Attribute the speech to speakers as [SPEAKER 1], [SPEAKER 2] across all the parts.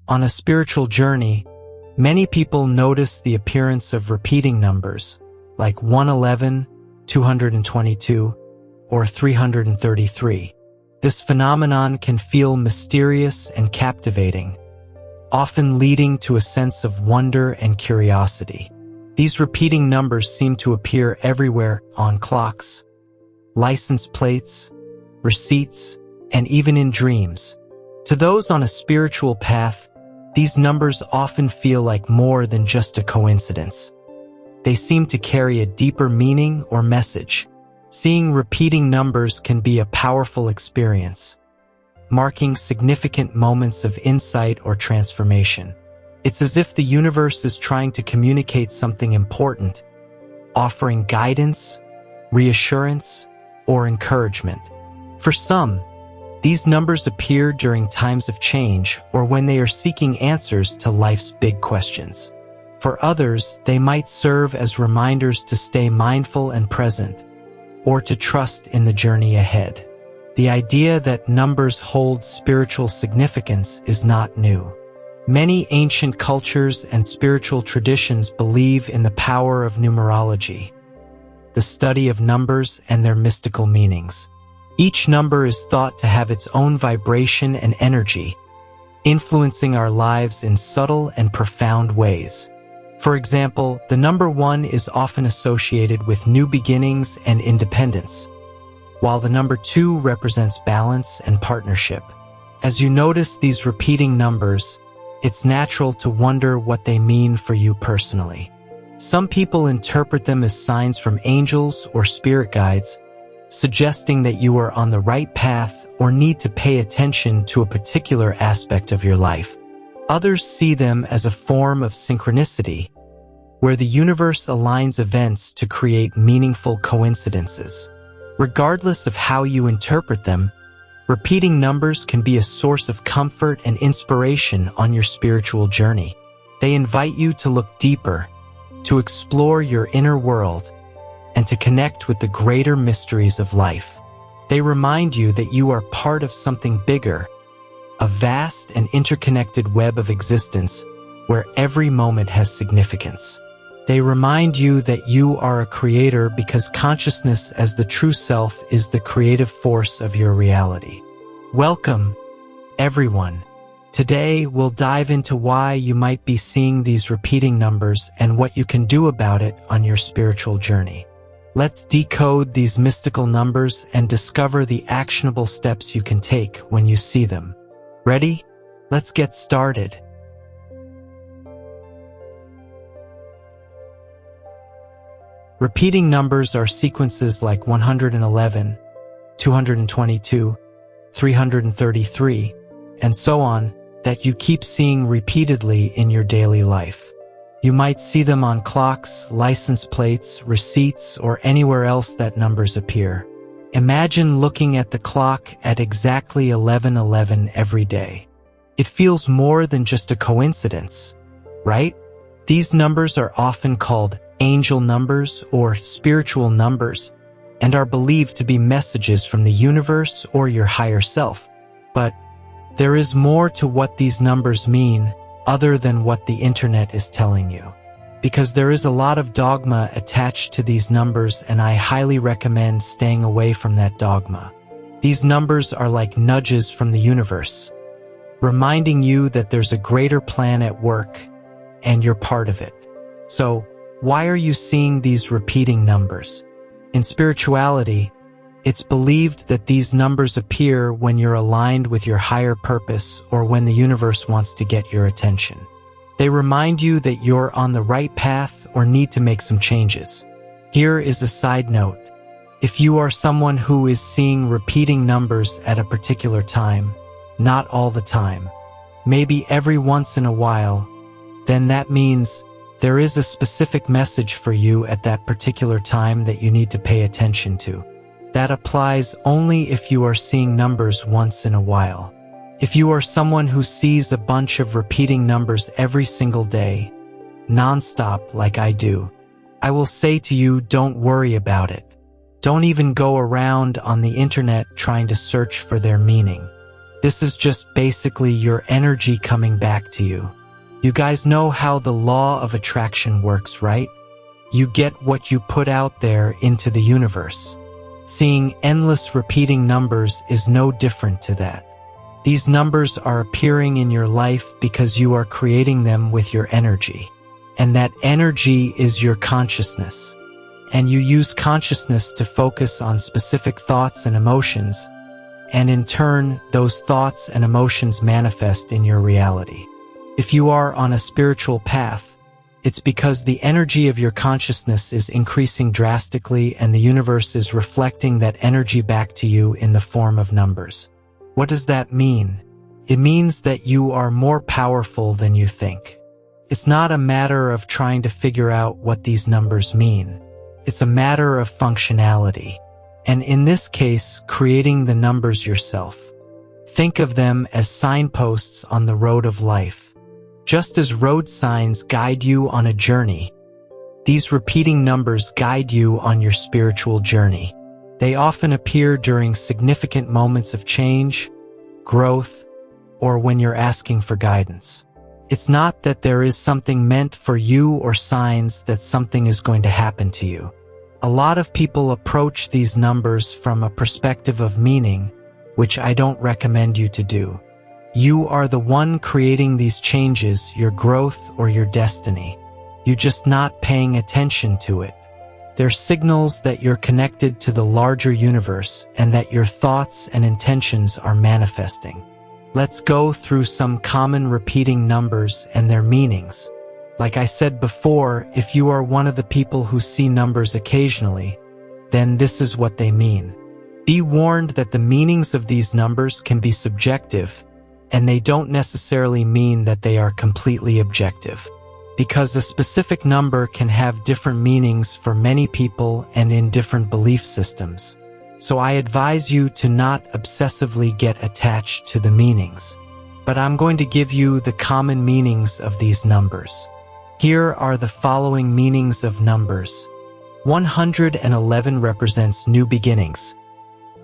[SPEAKER 1] On a spiritual journey, many people notice the appearance of repeating numbers, like 111, 222, or 333. This phenomenon can feel mysterious and captivating, often leading to a sense of wonder and curiosity. These repeating numbers seem to appear everywhere on clocks, license plates, receipts, and even in dreams. To those on a spiritual path, these numbers often feel like more than just a coincidence. They seem to carry a deeper meaning or message. Seeing repeating numbers can be a powerful experience, marking significant moments of insight or transformation. It's as if the universe is trying to communicate something important, offering guidance, reassurance, or encouragement. For some, these numbers appear during times of change or when they are seeking answers to life's big questions. For others, they might serve as reminders to stay mindful and present, or to trust in the journey ahead. The idea that numbers hold spiritual significance is not new. Many ancient cultures and spiritual traditions believe in the power of numerology, the study of numbers and their mystical meanings. Each number is thought to have its own vibration and energy, influencing our lives in subtle and profound ways. For example, the number 1 is often associated with new beginnings and independence, while the number 2 represents balance and partnership. As you notice these repeating numbers, it's natural to wonder what they mean for you personally. Some people interpret them as signs from angels or spirit guides, suggesting that you are on the right path or need to pay attention to a particular aspect of your life. Others see them as a form of synchronicity, where the universe aligns events to create meaningful coincidences. Regardless of how you interpret them, repeating numbers can be a source of comfort and inspiration on your spiritual journey. They invite you to look deeper, to explore your inner world, and to connect with the greater mysteries of life. They remind you that you are part of something bigger, a vast and interconnected web of existence where every moment has significance. They remind you that you are a creator because consciousness as the true self is the creative force of your reality. Welcome, everyone. Today, we'll dive into why you might be seeing these repeating numbers and what you can do about it on your spiritual journey. Let's decode these mystical numbers and discover the actionable steps you can take when you see them. Ready? Let's get started. Repeating numbers are sequences like 111, 222, 333, and so on that you keep seeing repeatedly in your daily life. You might see them on clocks, license plates, receipts, or anywhere else that numbers appear. Imagine looking at the clock at exactly 11:11 every day. It feels more than just a coincidence, right? These numbers are often called angel numbers or spiritual numbers and are believed to be messages from the universe or your higher self. But there is more to what these numbers mean other than what the internet is telling you. Because there is a lot of dogma attached to these numbers, and I highly recommend staying away from that dogma. These numbers are like nudges from the universe, reminding you that there's a greater plan at work and you're part of it. So, why are you seeing these repeating numbers? In spirituality, it's believed that these numbers appear when you're aligned with your higher purpose or when the universe wants to get your attention. They remind you that you're on the right path or need to make some changes. Here is a side note. If you are someone who is seeing repeating numbers at a particular time, not all the time, maybe every once in a while, then that means there is a specific message for you at that particular time that you need to pay attention to. That applies only if you are seeing numbers once in a while. If you are someone who sees a bunch of repeating numbers every single day, non-stop like I do, I will say to you, don't worry about it. Don't even go around on the internet trying to search for their meaning. This is just basically your energy coming back to you. You guys know how the law of attraction works, right? You get what you put out there into the universe. Seeing endless repeating numbers is no different to that. These numbers are appearing in your life because you are creating them with your energy. And that energy is your consciousness. And you use consciousness to focus on specific thoughts and emotions. And in turn, those thoughts and emotions manifest in your reality. If you are on a spiritual path, it's because the energy of your consciousness is increasing drastically and the universe is reflecting that energy back to you in the form of numbers. What does that mean? It means that you are more powerful than you think. It's not a matter of trying to figure out what these numbers mean. It's a matter of functionality. And in this case, creating the numbers yourself. Think of them as signposts on the road of life. Just as road signs guide you on a journey, these repeating numbers guide you on your spiritual journey. They often appear during significant moments of change, growth, or when you're asking for guidance. It's not that there is something meant for you or signs that something is going to happen to you. A lot of people approach these numbers from a perspective of meaning, which I don't recommend you to do. You are the one creating these changes, your growth or your destiny. You're just not paying attention to it. They're signals that you're connected to the larger universe and that your thoughts and intentions are manifesting. Let's go through some common repeating numbers and their meanings. Like I said before, if you are one of the people who see numbers occasionally, then this is what they mean. Be warned that the meanings of these numbers can be subjective, and they don't necessarily mean that they are completely objective, because a specific number can have different meanings for many people and in different belief systems. So I advise you to not obsessively get attached to the meanings. But I'm going to give you the common meanings of these numbers. Here are the following meanings of numbers. 111 represents new beginnings.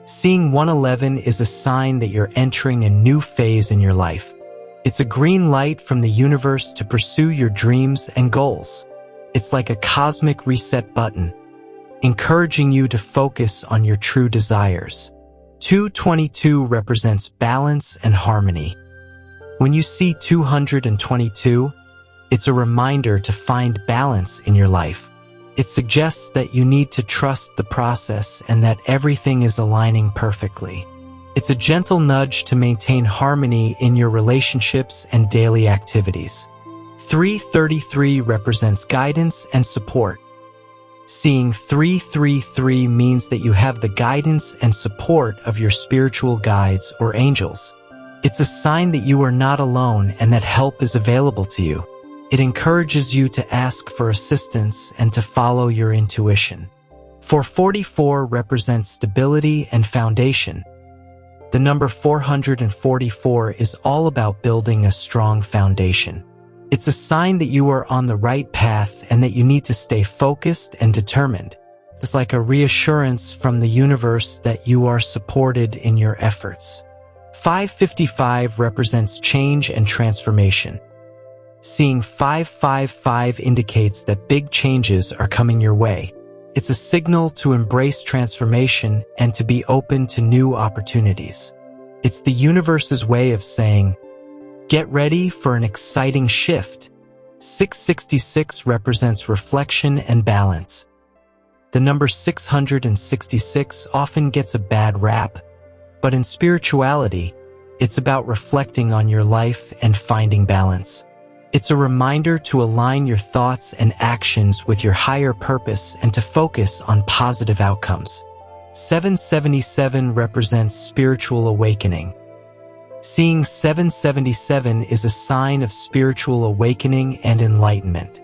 [SPEAKER 1] Seeing 111 is a sign that you're entering a new phase in your life. It's a green light from the universe to pursue your dreams and goals. It's like a cosmic reset button, encouraging you to focus on your true desires. 222 represents balance and harmony. When you see 222, it's a reminder to find balance in your life. It suggests that you need to trust the process and that everything is aligning perfectly. It's a gentle nudge to maintain harmony in your relationships and daily activities. 333 represents guidance and support. Seeing 333 means that you have the guidance and support of your spiritual guides or angels. It's a sign that you are not alone and that help is available to you. It encourages you to ask for assistance and to follow your intuition. 444 represents stability and foundation. The number 444 is all about building a strong foundation. It's a sign that you are on the right path and that you need to stay focused and determined. It's like a reassurance from the universe that you are supported in your efforts. 555 represents change and transformation. Seeing 555 indicates that big changes are coming your way. It's a signal to embrace transformation and to be open to new opportunities. It's the universe's way of saying, get ready for an exciting shift. 666 represents reflection and balance. The number 666 often gets a bad rap, but in spirituality, it's about reflecting on your life and finding balance. It's a reminder to align your thoughts and actions with your higher purpose and to focus on positive outcomes. 777 represents spiritual awakening. Seeing 777 is a sign of spiritual awakening and enlightenment.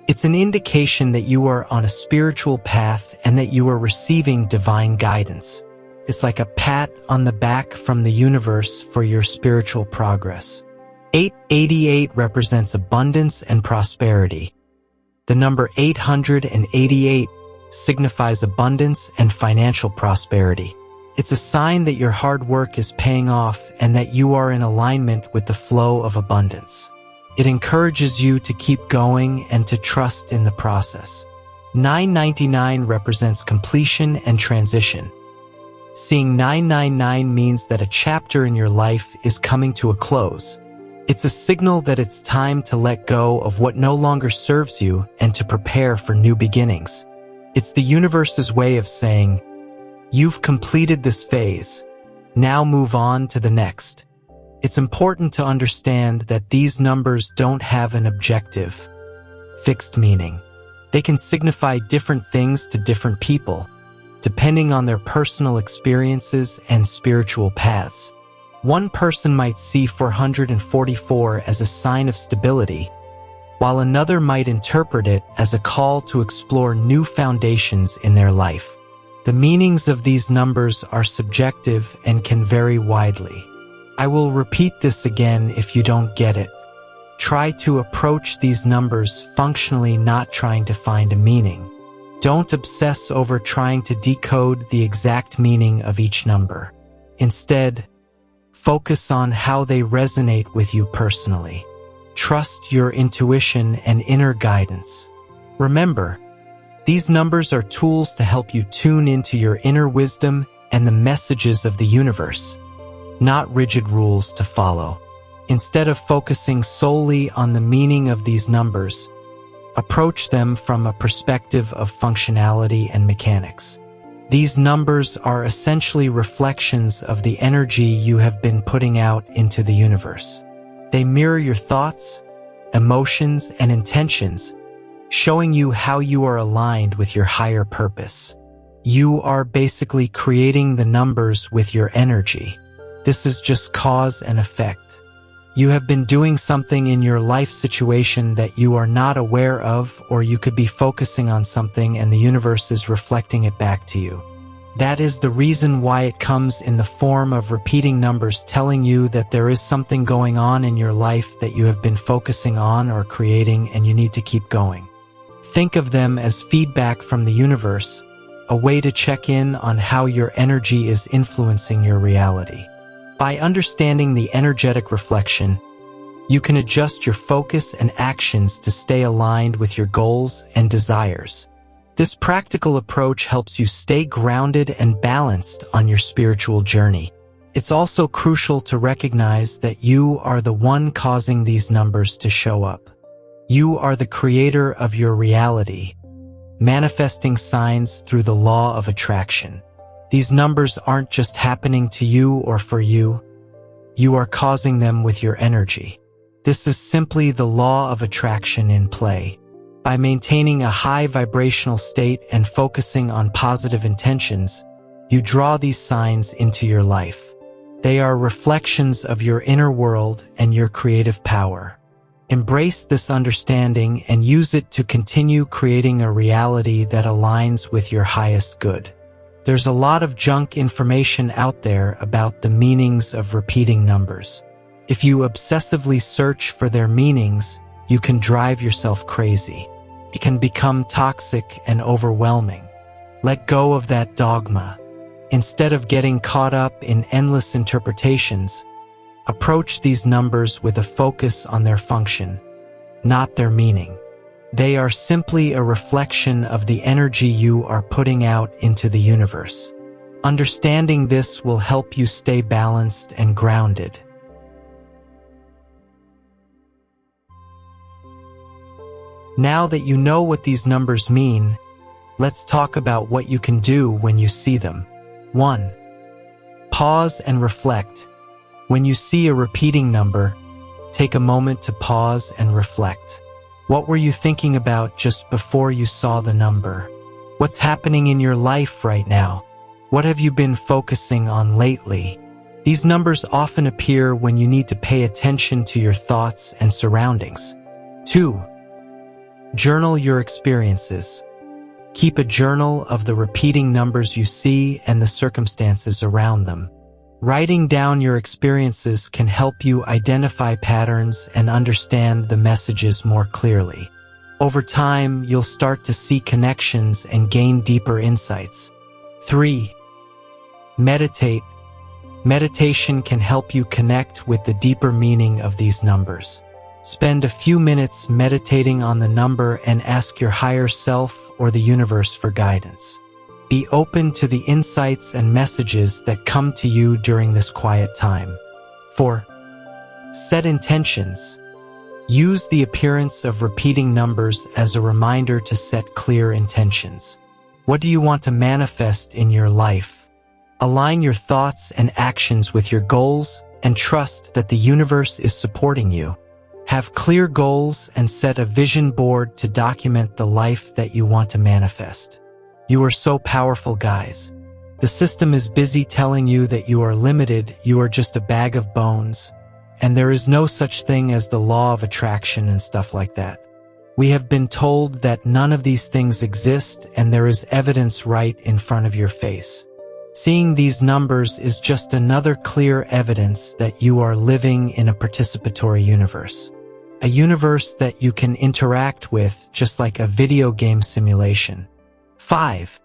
[SPEAKER 1] It's an indication that you are on a spiritual path and that you are receiving divine guidance. It's like a pat on the back from the universe for your spiritual progress. 888 represents abundance and prosperity. The number 888 signifies abundance and financial prosperity. It's a sign that your hard work is paying off and that you are in alignment with the flow of abundance. It encourages you to keep going and to trust in the process. 999 represents completion and transition. Seeing 999 means that a chapter in your life is coming to a close. It's a signal that it's time to let go of what no longer serves you and to prepare for new beginnings. It's the universe's way of saying, "You've completed this phase. Now move on to the next." It's important to understand that these numbers don't have an objective, fixed meaning. They can signify different things to different people, depending on their personal experiences and spiritual paths. One person might see 444 as a sign of stability, while another might interpret it as a call to explore new foundations in their life. The meanings of these numbers are subjective and can vary widely. I will repeat this again if you don't get it. Try to approach these numbers functionally, not trying to find a meaning. Don't obsess over trying to decode the exact meaning of each number. Instead, focus on how they resonate with you personally. Trust your intuition and inner guidance. Remember, these numbers are tools to help you tune into your inner wisdom and the messages of the universe, not rigid rules to follow. Instead of focusing solely on the meaning of these numbers, approach them from a perspective of functionality and mechanics. These numbers are essentially reflections of the energy you have been putting out into the universe. They mirror your thoughts, emotions, and intentions, showing you how you are aligned with your higher purpose. You are basically creating the numbers with your energy. This is just cause and effect. You have been doing something in your life situation that you are not aware of, or you could be focusing on something and the universe is reflecting it back to you. That is the reason why it comes in the form of repeating numbers, telling you that there is something going on in your life that you have been focusing on or creating and you need to keep going. Think of them as feedback from the universe, a way to check in on how your energy is influencing your reality. By understanding the energetic reflection, you can adjust your focus and actions to stay aligned with your goals and desires. This practical approach helps you stay grounded and balanced on your spiritual journey. It's also crucial to recognize that you are the one causing these numbers to show up. You are the creator of your reality, manifesting signs through the law of attraction. These numbers aren't just happening to you or for you. You are causing them with your energy. This is simply the law of attraction in play. By maintaining a high vibrational state and focusing on positive intentions, you draw these signs into your life. They are reflections of your inner world and your creative power. Embrace this understanding and use it to continue creating a reality that aligns with your highest good. There's a lot of junk information out there about the meanings of repeating numbers. If you obsessively search for their meanings, you can drive yourself crazy. It can become toxic and overwhelming. Let go of that dogma. Instead of getting caught up in endless interpretations, approach these numbers with a focus on their function, not their meaning. They are simply a reflection of the energy you are putting out into the universe. Understanding this will help you stay balanced and grounded. Now that you know what these numbers mean, let's talk about what you can do when you see them. 1. Pause and reflect. When you see a repeating number, take a moment to pause and reflect. What were you thinking about just before you saw the number? What's happening in your life right now? What have you been focusing on lately? These numbers often appear when you need to pay attention to your thoughts and surroundings. 2. Journal your experiences. Keep a journal of the repeating numbers you see and the circumstances around them. Writing down your experiences can help you identify patterns and understand the messages more clearly. Over time, you'll start to see connections and gain deeper insights. 3. Meditate. Meditation can help you connect with the deeper meaning of these numbers. Spend a few minutes meditating on the number and ask your higher self or the universe for guidance. Be open to the insights and messages that come to you during this quiet time. 4. Set intentions. Use the appearance of repeating numbers as a reminder to set clear intentions. What do you want to manifest in your life? Align your thoughts and actions with your goals and trust that the universe is supporting you. Have clear goals and set a vision board to document the life that you want to manifest. You are so powerful, guys. The system is busy telling you that you are limited, you are just a bag of bones, and there is no such thing as the law of attraction and stuff like that. We have been told that none of these things exist and there is evidence right in front of your face. Seeing these numbers is just another clear evidence that you are living in a participatory universe. A universe that you can interact with just like a video game simulation. 5.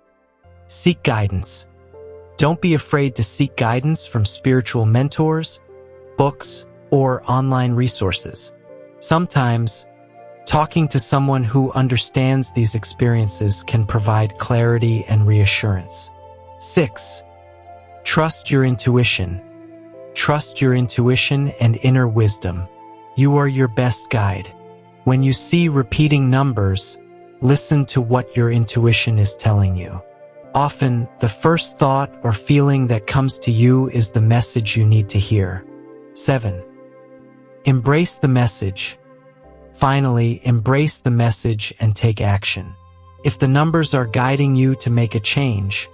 [SPEAKER 1] Seek guidance. Don't be afraid to seek guidance from spiritual mentors, books, or online resources. Sometimes, talking to someone who understands these experiences can provide clarity and reassurance. 6. Trust your intuition. Trust your intuition and inner wisdom. You are your best guide. When you see repeating numbers, listen to what your intuition is telling you. Often, the first thought or feeling that comes to you is the message you need to hear. 7. Embrace the message. Finally, embrace the message and take action. If the numbers are guiding you to make a change,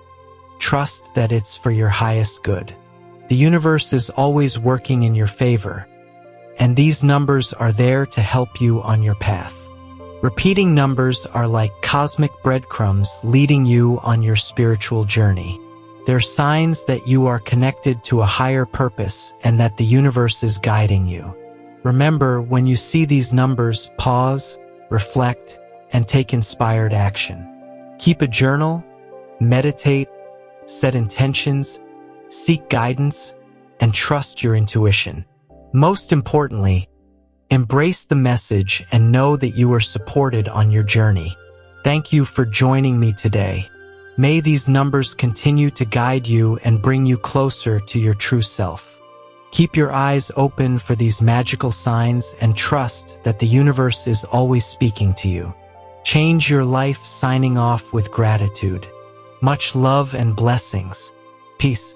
[SPEAKER 1] trust that it's for your highest good. The universe is always working in your favor, and these numbers are there to help you on your path. Repeating numbers are like cosmic breadcrumbs leading you on your spiritual journey. They're signs that you are connected to a higher purpose and that the universe is guiding you. Remember, when you see these numbers, pause, reflect, and take inspired action. Keep a journal, meditate, set intentions, seek guidance, and trust your intuition. Most importantly, embrace the message and know that you are supported on your journey. Thank you for joining me today. May these numbers continue to guide you and bring you closer to your true self. Keep your eyes open for these magical signs and trust that the universe is always speaking to you. Change your life, signing off with gratitude. Much love and blessings. Peace.